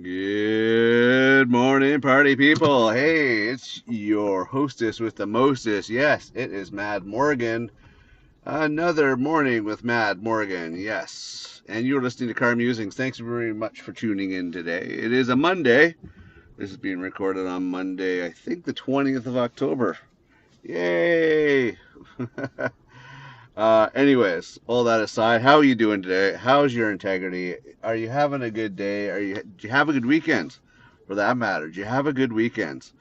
Good morning, party people. Hey, it's your hostess with the mostest. Yes, it is Mad Morgan. Another morning with Mad Morgan. Yes. And you're listening to Car Musings. Thanks very much for tuning in today. It is a Monday. This is being recorded on Monday, I think the 20th of October. Yay! Anyways, all that aside, how are you doing today? How's your integrity? Are you having a good day? Do you have a good weekend? For that matter, do you have a good weekend?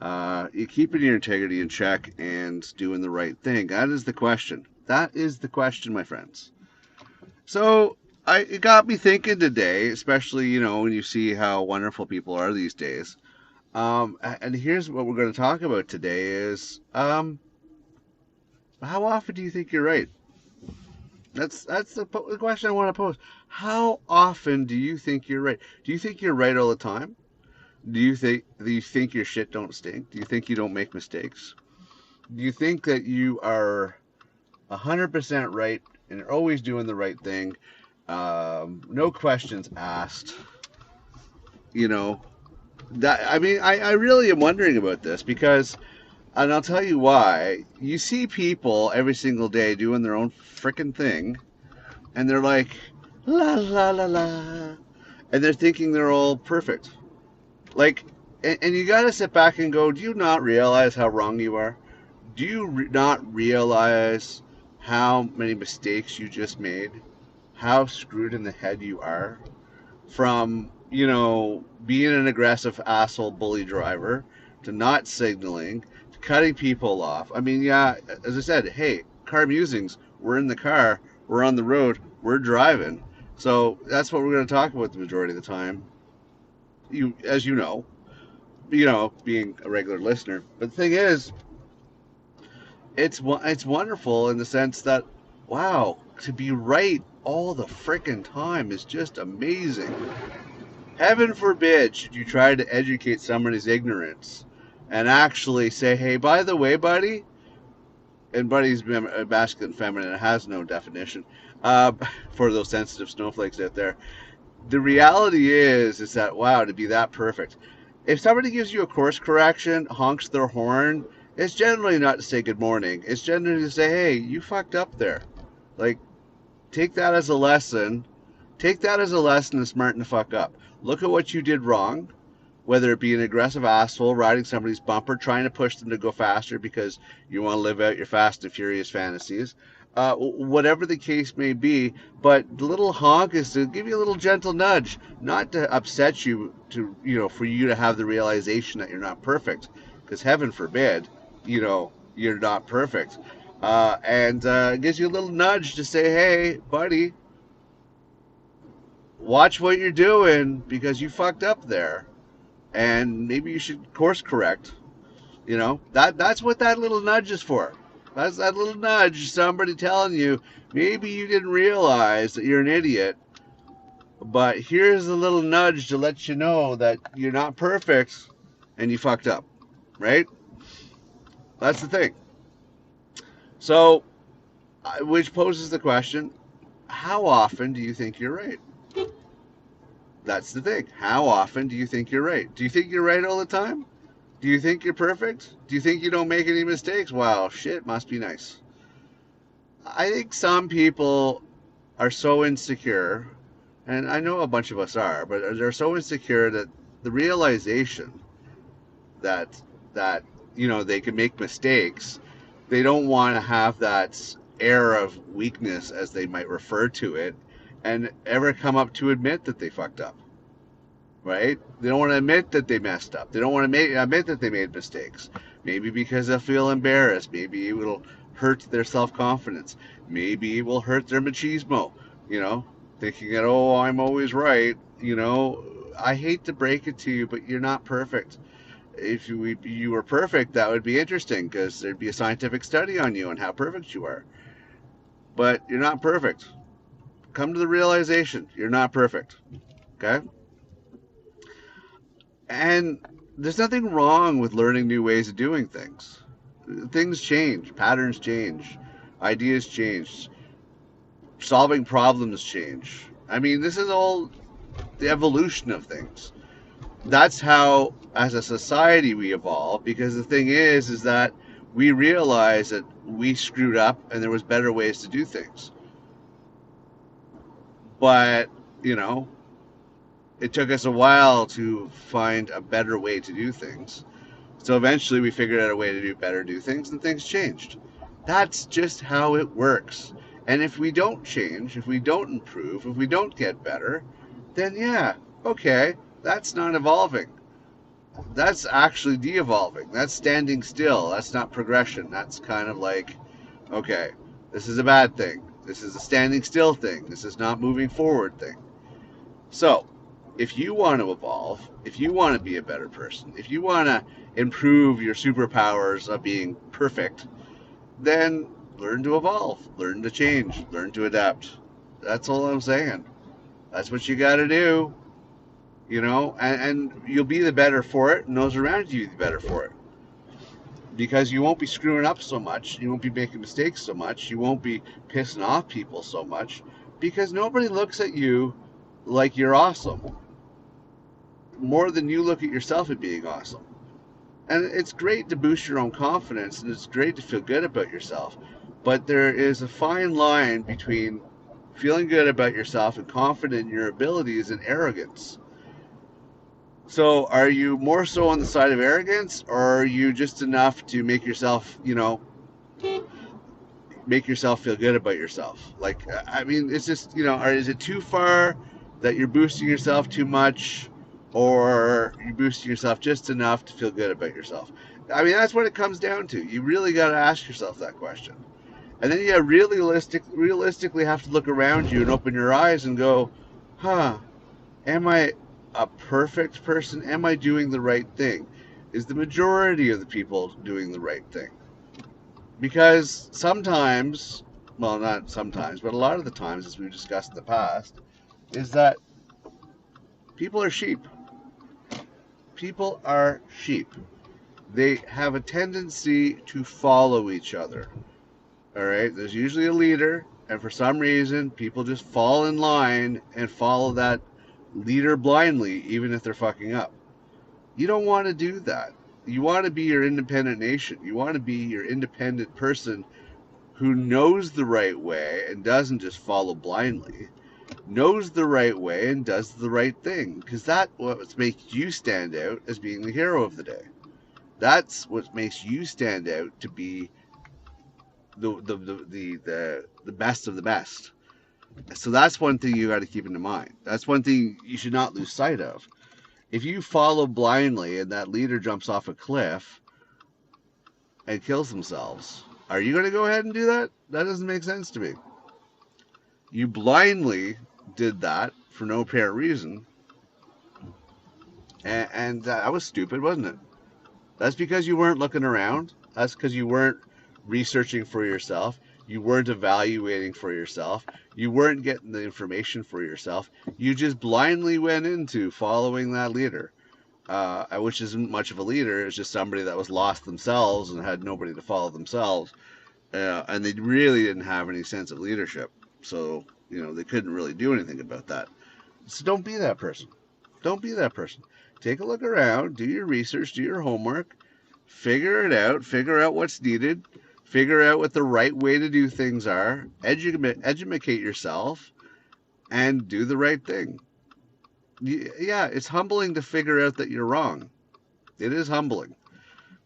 You keeping your integrity in check and doing the right thing? That is the question. That is the question, my friends. So, it got me thinking today, especially when you see how wonderful people are these days. And here's what we're going to talk about today: is how often do you think you're right? That's the question I want to pose. How often do you think you're right? Do you think you're right all the time? Do you think your shit don't stink? Do you think you don't make mistakes? Do you think that you are 100% right and you're always doing the right thing? No questions asked. You know that. I mean, I really am wondering about this because, and I'll tell you why. You see people every single day doing their own freaking thing, and they're like, la la la la, and they're thinking they're all perfect. Like, and you got to sit back and go, do you not realize how wrong you are? Do you not realize how many mistakes you just made? How screwed in the head you are from, being an aggressive asshole bully driver to not signaling to cutting people off. I mean, yeah, as I said, hey, car musings, we're in the car, we're on the road, we're driving. So that's what we're going to talk about the majority of the time. As being a regular listener. But the thing is, it's wonderful in the sense that, wow, to be right all the frickin' time is just amazing. Heaven forbid should you try to educate somebody's ignorance and actually say, hey, by the way, buddy, and buddy's masculine, feminine, it has no definition uh, for those sensitive snowflakes out there. The reality is that, wow, to be that perfect. If somebody gives you a course correction, honks their horn, it's generally not to say good morning. It's generally to say, hey, you fucked up there. Like, take that as a lesson. Take that as a lesson and smarten the fuck up. Look at what you did wrong, whether it be an aggressive asshole riding somebody's bumper, trying to push them to go faster because you want to live out your fast and furious fantasies. Whatever the case may be, but the little honk is to give you a little gentle nudge, not to upset you, for you to have the realization that you're not perfect, because heaven forbid, you're not perfect. And it gives you a little nudge to say, hey, buddy, watch what you're doing because you fucked up there, and maybe you should course correct. That's what that little nudge is for. That's that little nudge, somebody telling you maybe you didn't realize that you're an idiot, but here's a little nudge to let you know that you're not perfect and you fucked up, right? That's the thing. So, which poses the question, how often do you think you're right? That's the thing. How often do you think you're right? Do you think you're right all the time? Do you think you're perfect? Do you think you don't make any mistakes? Wow, shit must be nice. I think some people are so insecure, and I know a bunch of us are, but they're so insecure that the realization that they can make mistakes, they don't want to have that air of weakness, as they might refer to it, and ever come up to admit that they fucked up. Right? They don't want to admit that they messed up. They don't want to admit that they made mistakes. Maybe because they'll feel embarrassed. Maybe it will hurt their self-confidence. Maybe it will hurt their machismo. You know, thinking that, oh, I'm always right. I hate to break it to you, but you're not perfect. If you were perfect, that would be interesting because there'd be a scientific study on you and how perfect you are. But you're not perfect. Come to the realization you're not perfect. Okay? And there's nothing wrong with learning new ways of doing things. Things change, patterns change, ideas change, solving problems change. I mean, this is all the evolution of things. That's how, as a society, we evolve. Because the thing is that we realize that we screwed up and there was better ways to do things. But you know, it took us a while to find a better way to do things. So eventually we figured out a way to do things, and things changed. That's just how it works. And if we don't change, if we don't improve, if we don't get better, then yeah, okay, that's not evolving. That's actually de-evolving. That's standing still. That's not progression. That's kind of like, okay, this is a bad thing. This is a standing still thing. This is not moving forward thing. So, if you want to evolve, if you want to be a better person, if you want to improve your superpowers of being perfect, then learn to evolve, learn to change, learn to adapt. That's all I'm saying. That's what you got to do, you know, and you'll be the better for it, and those around you will be the better for it. Because you won't be screwing up so much, you won't be making mistakes so much, you won't be pissing off people so much, because nobody looks at you like you're awesome more than you look at yourself at being awesome. And it's great to boost your own confidence, and it's great to feel good about yourself. But there is a fine line between feeling good about yourself and confident in your abilities and arrogance. So are you more so on the side of arrogance, or are you just enough to make yourself, make yourself feel good about yourself? Like, I mean, it's just, or is it too far that you're boosting yourself too much, or you're boosting yourself just enough to feel good about yourself? I mean, that's what it comes down to. You really got to ask yourself that question. And then you realistically have to look around you and open your eyes and go, am I a perfect person? Am I doing the right thing? Is the majority of the people doing the right thing? Because sometimes, well, not sometimes, but a lot of the times, as we've discussed in the past, is that people are sheep. People are sheep. They have a tendency to follow each other. All right? There's usually a leader, and for some reason, people just fall in line and follow that leader blindly, even if they're fucking up. You don't want to do that. You want to be your independent nation. You want to be your independent person who knows the right way and doesn't just follow blindly, knows the right way and does the right thing, because that's what makes you stand out as being the hero of the day. That's what makes you stand out to be the best of the best. So that's one thing you got to keep in mind. That's one thing you should not lose sight of. If you follow blindly and that leader jumps off a cliff and kills themselves, are you going to go ahead and do that? That doesn't make sense to me. You blindly did that for no apparent reason, and that was stupid, wasn't it? That's because you weren't looking around. That's because you weren't researching for yourself. You weren't evaluating for yourself. You weren't getting the information for yourself. You just blindly went into following that leader, which isn't much of a leader. It's just somebody that was lost themselves and had nobody to follow themselves. And they really didn't have any sense of leadership. So, they couldn't really do anything about that. So don't be that person. Don't be that person. Take a look around, do your research, do your homework, figure it out, figure out what's needed, figure out what the right way to do things are, educate yourself, and do the right thing. Yeah, it's humbling to figure out that you're wrong. It is humbling.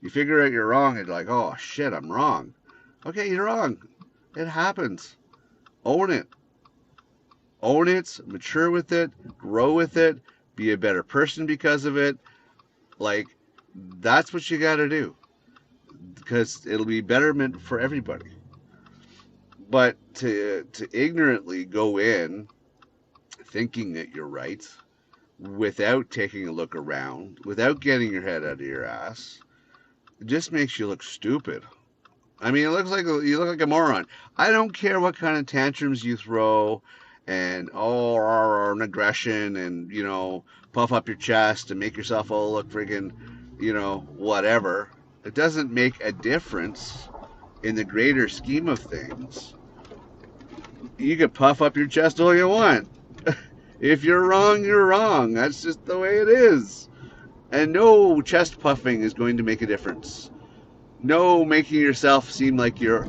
You figure out you're wrong and you're like, oh shit, I'm wrong. Okay, you're wrong. It happens. Own it. Own it, mature with it, grow with it, be a better person because of it. Like, that's what you got to do. Because it'll be betterment for everybody. But to ignorantly go in thinking that you're right without taking a look around, without getting your head out of your ass, it just makes you look stupid. I mean, you look like a moron. I don't care what kind of tantrums you throw and an aggression and puff up your chest and make yourself all look friggin' whatever. It doesn't make a difference in the greater scheme of things. You can puff up your chest all you want. If you're wrong, you're wrong. That's just the way it is. And no chest puffing is going to make a difference. No making yourself seem like you're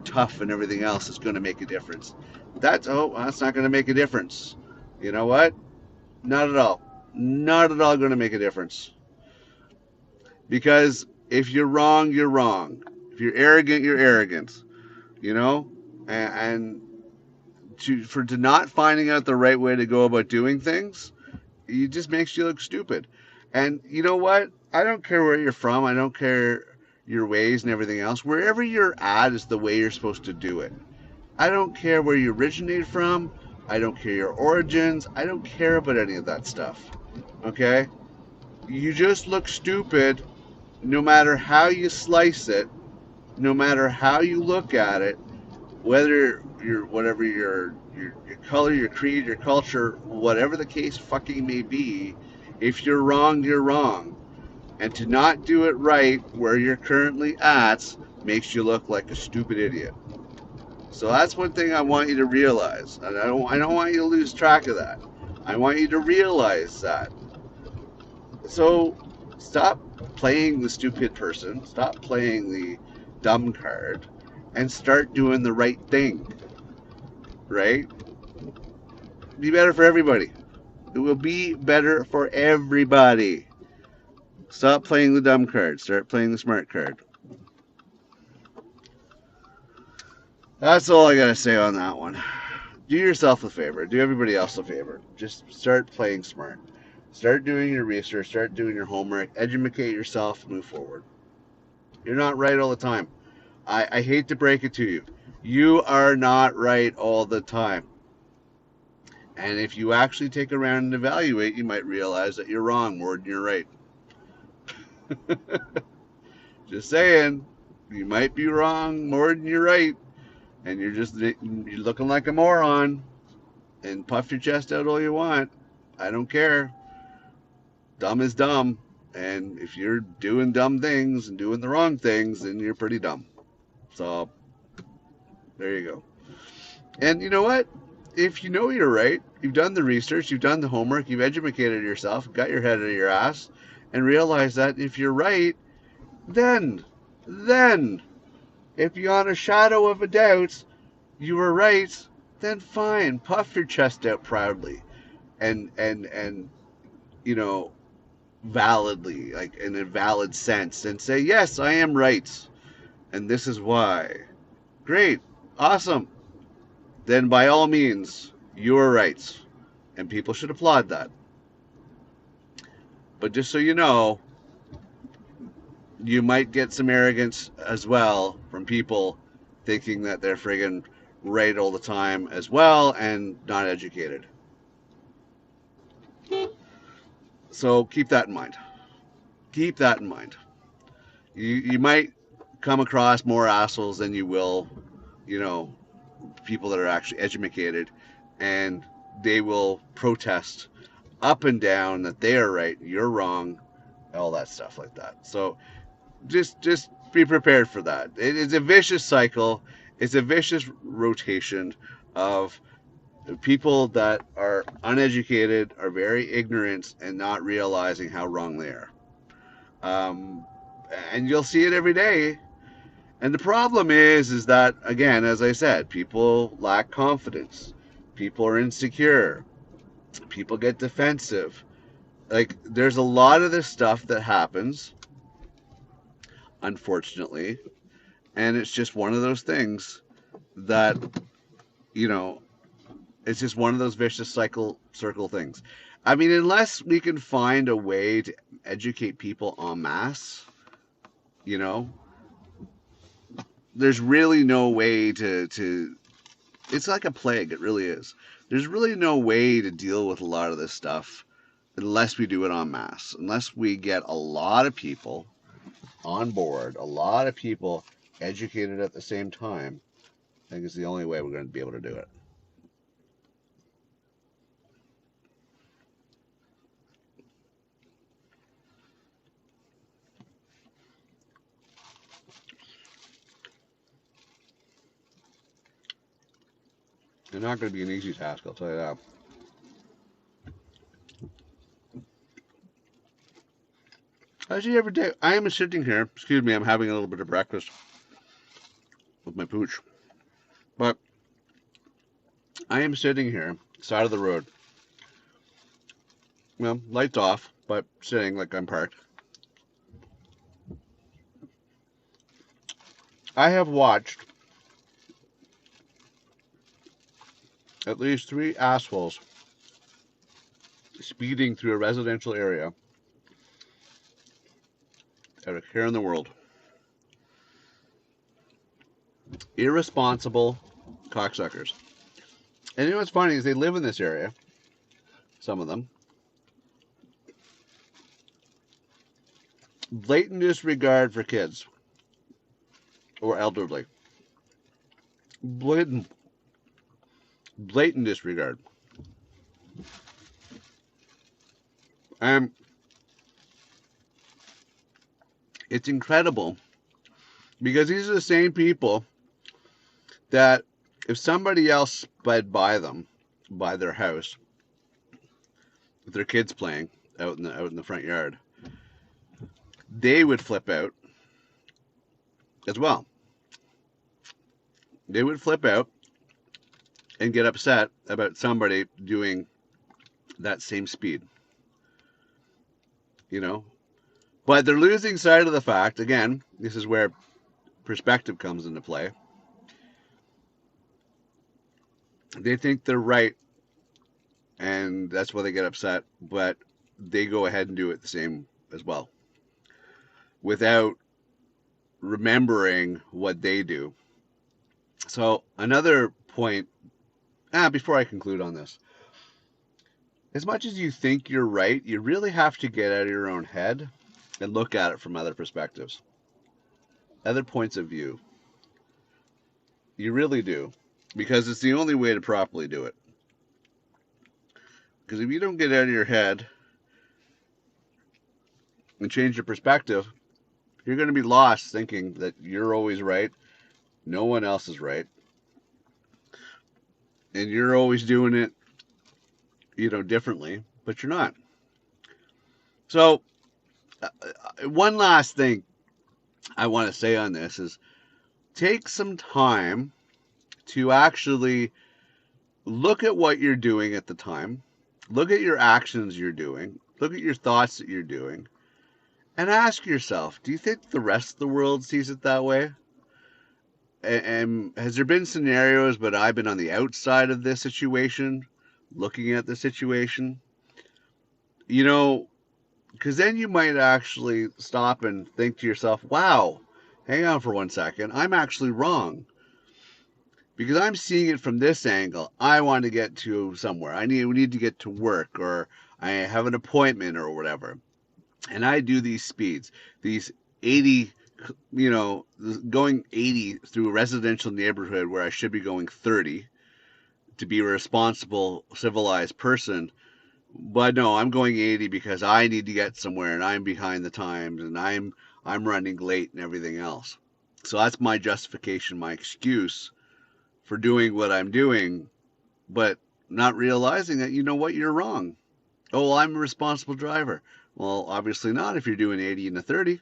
tough and everything else is going to make a difference. That's not going to make a difference. You know what? Not at all. Not at all going to make a difference. Because if you're wrong, you're wrong. If you're arrogant, you're arrogant. You know, and to not finding out the right way to go about doing things, it just makes you look stupid. And you know what? I don't care where you're from. I don't care your ways and everything else. Wherever you're at is the way you're supposed to do it. I don't care where you originate from. I don't care your origins. I don't care about any of that stuff. Okay? You just look stupid no matter how you slice it, no matter how you look at it, whether your whatever your color, your creed, your culture, whatever the case fucking may be, if you're wrong, you're wrong. And to not do it right where you're currently at makes you look like a stupid idiot. So that's one thing I want you to realize. And I don't want you to lose track of that. I want you to realize that. So stop playing the stupid person, stop playing the dumb card, and start doing the right thing. Right? Be better for everybody. It will be better for everybody. Stop playing the dumb card. Start playing the smart card. That's all I gotta say on that one. Do yourself a favor. Do everybody else a favor. Just start playing smart. Start doing your research. Start doing your homework. Educate yourself. Move forward. You're not right all the time. I hate to break it to you. You are not right all the time. And if you actually take around and evaluate, you might realize that you're wrong more than you're right. Just saying, you might be wrong more than you're right, and you're looking like a moron. And puff your chest out all you want. I don't care. Dumb is dumb, and if you're doing dumb things and doing the wrong things, then you're pretty dumb. So there you go. And you know what? If you know you're right, you've done the research, you've done the homework, you've educated yourself, got your head out of your ass, and realize that if you're right, then, if beyond a shadow of a doubt you were right, then fine, puff your chest out proudly, and you know, validly, like in a valid sense, and say, yes, I am right, and this is why. Great, awesome. Then by all means, you're right, and people should applaud that. But just so you know, you might get some arrogance as well from people thinking that they're friggin' right all the time as well and not educated. So keep that in mind. Keep that in mind. You might come across more assholes than you will, you know, people that are actually educated, and they will protest up and down that they are right, you're wrong, all that stuff like that. So just be prepared for that. It is a vicious cycle. It's a vicious rotation of people that are uneducated, are very ignorant, and not realizing how wrong they are. Um, and you'll see it every day. And the problem is that, again, as I said, people lack confidence. People are insecure. People get defensive. Like, there's a lot of this stuff that happens, unfortunately, and it's just one of those things that, you know, it's just one of those vicious circle things. I mean, unless we can find a way to educate people en masse, you know, there's really no way to it's like a plague, it really is. There's really no way to deal with a lot of this stuff unless we do it en masse, unless we get a lot of people on board, a lot of people educated at the same time. I think it's the only way we're going to be able to do it. They're not going to be an easy task, I'll tell you that. Actually, every day I am sitting here. Excuse me, I'm having a little bit of breakfast with my pooch. But I am sitting here, side of the road. Well, lights off, but sitting like I'm parked. I have watched at least 3 assholes speeding through a residential area out of care in the world. Irresponsible cocksuckers. And you know what's funny is they live in this area, some of them. Blatant disregard for kids or elderly. Blatant disregard. And it's incredible because these are the same people that if somebody else sped by them, by their house, with their kids playing out in the front yard, they would flip out as well. They would flip out and get upset about somebody doing that same speed. You know? But they're losing sight of the fact, again, this is where perspective comes into play. They think they're right, and that's why they get upset, but they go ahead and do it the same as well without remembering what they do. So another point, before I conclude on this, as much as you think you're right, you really have to get out of your own head and look at it from other perspectives, other points of view. You really do, because it's the only way to properly do it. Because if you don't get out of your head and change your perspective, you're going to be lost thinking that you're always right, no one else is right, and you're always doing it, differently, but you're not. So, one last thing I want to say on this is take some time to actually look at what you're doing at the time, look at your actions you're doing, look at your thoughts that you're doing, and ask yourself, do you think the rest of the world sees it that way? And has there been scenarios, but I've been on the outside of this situation, looking at the situation? Because then you might actually stop and think to yourself, wow, hang on for 1 second, I'm actually wrong. Because I'm seeing it from this angle. I want to get to somewhere. We need to get to work, or I have an appointment or whatever. And I do these speeds, these 80, going 80 through a residential neighborhood where I should be going 30 to be a responsible, civilized person. But no, I'm going 80 because I need to get somewhere and I'm behind the times and I'm running late and everything else. So that's my justification, my excuse for doing what I'm doing, but not realizing that, you're wrong. Oh, well, I'm a responsible driver. Well, obviously not if you're doing 80 and a 30.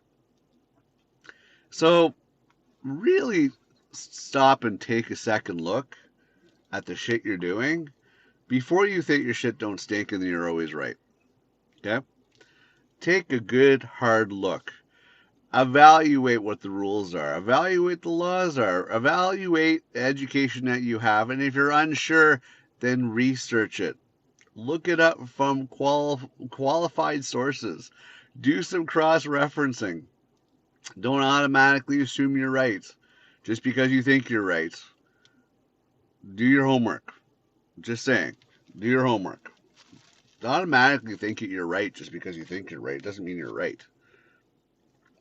So really stop and take a second look at the shit you're doing before you think your shit don't stink and you're always right. Okay? Take a good hard look. Evaluate what the rules are. Evaluate the laws are. Evaluate the education that you have. And if you're unsure, then research it. Look it up from qualified sources. Do some cross-referencing. Don't automatically assume you're right just because you think you're right. Do your homework. Just saying. Do your homework. Don't automatically think that you're right just because you think you're right. It doesn't mean you're right.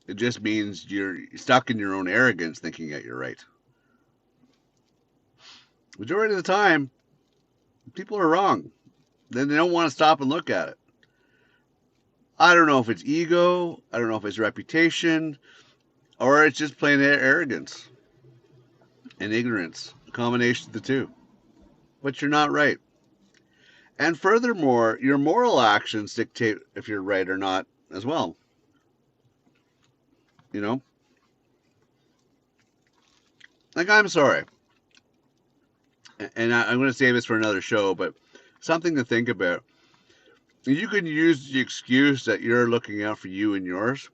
It just means you're stuck in your own arrogance thinking that you're right. Majority of the time, people are wrong. Then they don't want to stop and look at it. I don't know if it's ego, I don't know if it's reputation, or it's just plain arrogance and ignorance. A combination of the two. but you're not right. And furthermore, your moral actions dictate if you're right or not as well. You know, like I'm sorry, and I'm going to save this for another show, but something to think about. You can use the excuse that you're looking out for you and yours,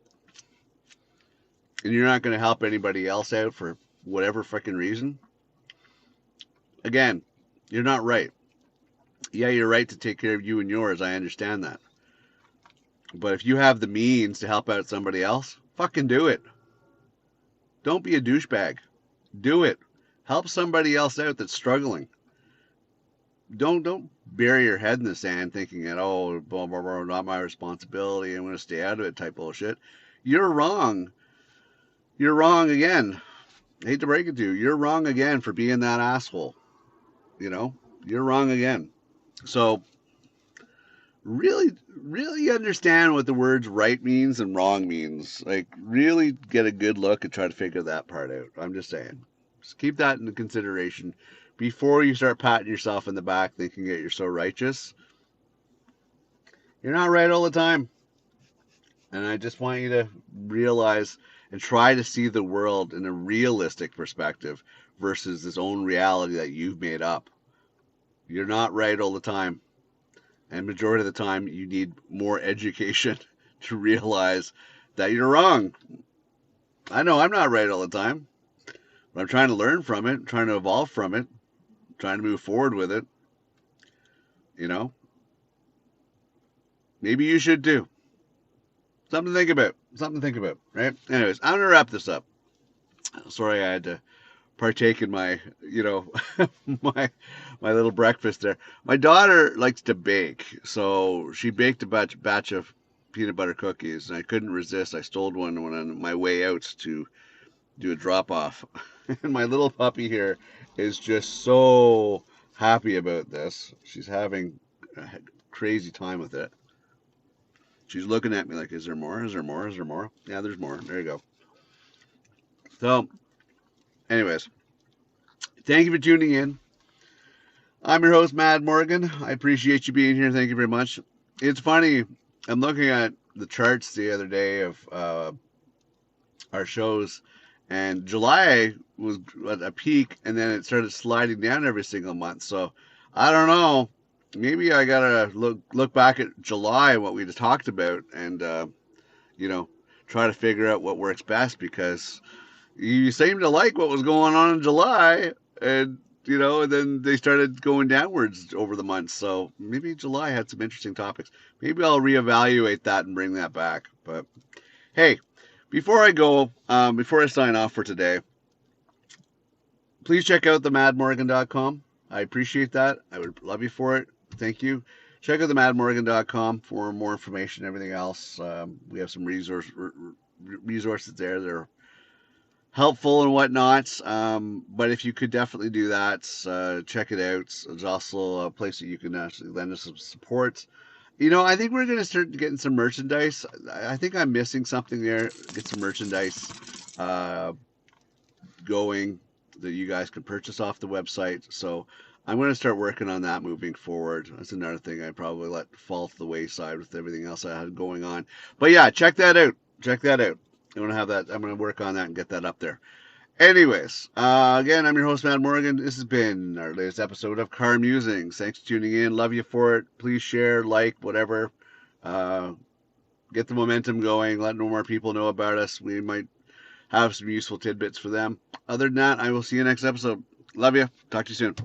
and you're not going to help anybody else out for whatever freaking reason. Again, you're not right. Yeah, you're right to take care of you and yours. I understand that. But if you have the means to help out somebody else, fucking do it. Don't be a douchebag. Do it. Help somebody else out that's struggling. Don't bury your head in the sand thinking that, oh, blah, blah, blah, not my responsibility, I'm going to stay out of it type bullshit. You're wrong. You're wrong again. I hate to break it to you. You're wrong again for being that asshole. You know, you're wrong again. So really understand what the words right means and wrong means. Like, really get a good look and try to figure that part out. I'm just saying. Just keep that into consideration before you start patting yourself in the back thinking that you're so righteous. You're not right all the time. And I just want you to realize and try to see the world in a realistic perspective versus this own reality that you've made up. You're not right all the time. And majority of the time, you need more education to realize that you're wrong. I know I'm not right all the time, but I'm trying to learn from it, trying to evolve from it, trying to move forward with it. You know, maybe you should too. Something to think about. Something to think about, right? Anyways, I'm going to wrap this up. Sorry I had to partake in my, my little breakfast there. My daughter likes to bake, so she baked a batch of peanut butter cookies, and I couldn't resist. I stole one when on my way out to do a drop off. And my little puppy here is just so happy about this. She's having a crazy time with it. She's looking at me like, is there more? Is there more? Is there more? Yeah, there's more. There you go. So, anyways, thank you for tuning in. I'm your host, Mad Morgan. I appreciate you being here. Thank you very much. It's funny. I'm looking at the charts the other day of our shows, and July was at a peak, and then it started sliding down every single month. So I don't know. Maybe I gotta look back at July and what we just talked about, and try to figure out what works best, because you seem to like what was going on in July, and and then they started going downwards over the months. So maybe July had some interesting topics. Maybe I'll reevaluate that and bring that back. But hey, before I go, before I sign off for today, please check out themadmorgan.com. I appreciate that. I would love you for it. Thank you. Check out themadmorgan.com for more information and everything else. We have some resources there that are helpful and whatnot. But if you could definitely do that, check it out. There's also a place that you can actually lend us some support. I think we're going to start getting some merchandise. I think I'm missing something there. Get some merchandise going that you guys can purchase off the website. So I'm going to start working on that moving forward. That's another thing I probably let fall to the wayside with everything else I had going on. But yeah, check that out. Check that out. I'm going to work on that and get that up there. Anyways, again, I'm your host, Matt Morgan. This has been our latest episode of Car Musings. Thanks for tuning in. Love you for it. Please share, like, whatever. Get the momentum going. Let more people know about us. We might have some useful tidbits for them. Other than that, I will see you next episode. Love you. Talk to you soon.